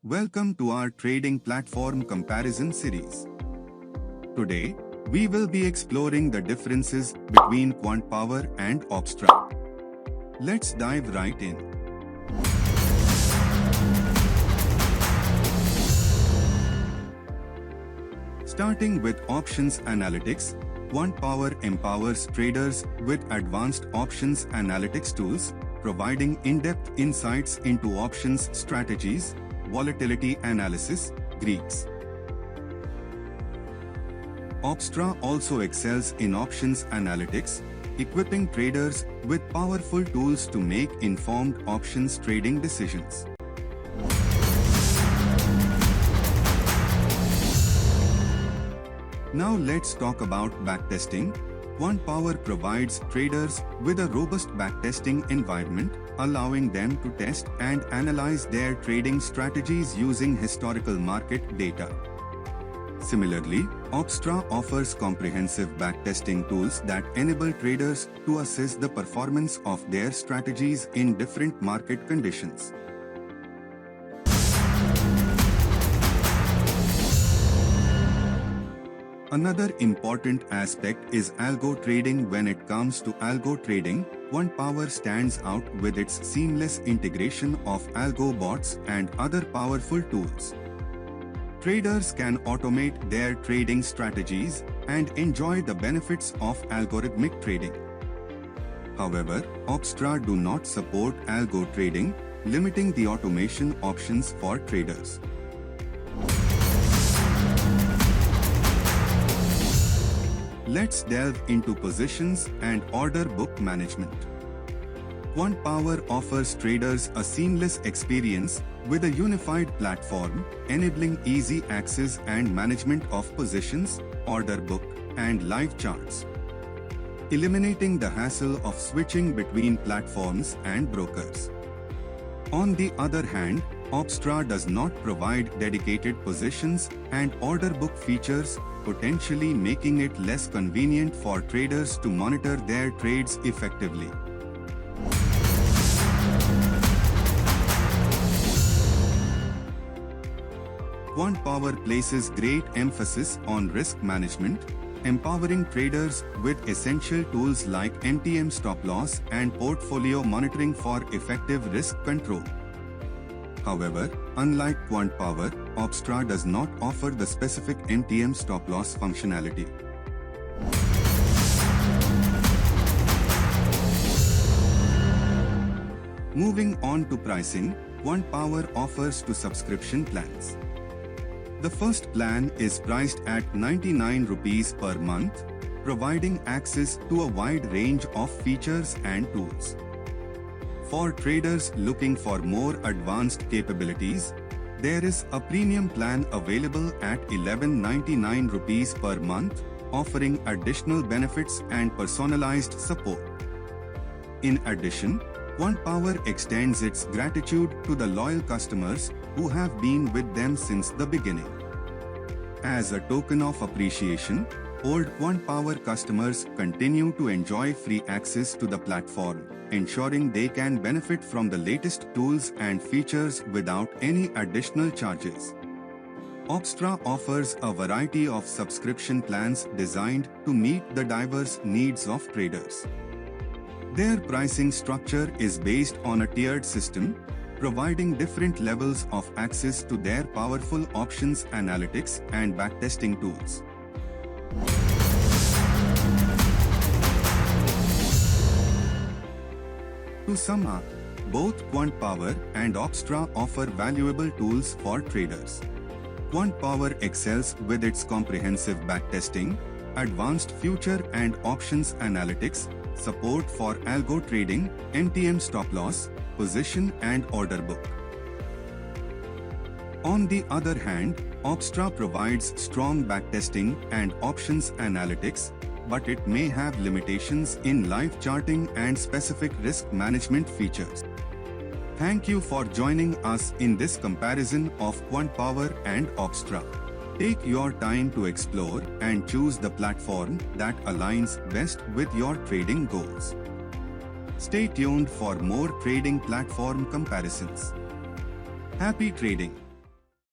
Welcome to our trading platform comparison series. Today, we will be exploring the differences between QuantPower and Opstra. Let's dive right in. Starting with options analytics, QuantPower empowers traders with advanced options analytics tools, providing in-depth insights into options strategies, volatility analysis, Greeks. Opstra also excels in options analytics, equipping traders with powerful tools to make informed options trading decisions. Now let's talk about backtesting. QuantPower provides traders with a robust backtesting environment, allowing them to test and analyze their trading strategies using historical market data. Similarly, Opstra offers comprehensive backtesting tools that enable traders to assess the performance of their strategies in different market conditions. Another important aspect is algo trading. When it comes to algo trading, QuantPower stands out with its seamless integration of algo bots and other powerful tools. Traders can automate their trading strategies and enjoy the benefits of algorithmic trading. However, Opstra do not support algo trading, limiting the automation options for traders. Let's delve into positions and order book management. QuantPower offers traders a seamless experience with a unified platform, enabling easy access and management of positions, order book, and live charts, eliminating the hassle of switching between platforms and brokers. On the other hand, Opstra does not provide dedicated positions and order book features, potentially making it less convenient for traders to monitor their trades effectively. QuantPower places great emphasis on risk management, empowering traders with essential tools like MTM stop loss and portfolio monitoring for effective risk control. However, unlike QuantPower, Opstra does not offer the specific MTM stop loss functionality. Moving on to pricing, QuantPower offers two subscription plans. The first plan is priced at 99 rupees per month, providing access to a wide range of features and tools. For traders looking for more advanced capabilities, there is a premium plan available at 11.99 rupees per month, offering additional benefits and personalized support. In addition, QuantPower extends its gratitude to the loyal customers who have been with them since the beginning. As a token of appreciation, old QuantPower customers continue to enjoy free access to the platform, ensuring they can benefit from the latest tools and features without any additional charges. Opstra offers a variety of subscription plans designed to meet the diverse needs of traders. Their pricing structure is based on a tiered system, providing different levels of access to their powerful options analytics and backtesting tools. To sum up, both QuantPower and Opstra offer valuable tools for traders. QuantPower excels with its comprehensive backtesting, advanced future and options analytics, support for algo trading, MTM stop loss, position and order book. On the other hand, Opstra provides strong backtesting and options analytics, but it may have limitations in live charting and specific risk management features. Thank you for joining us in this comparison of QuantPower and Opstra. Take your time to explore and choose the platform that aligns best with your trading goals. Stay tuned for more trading platform comparisons. Happy trading!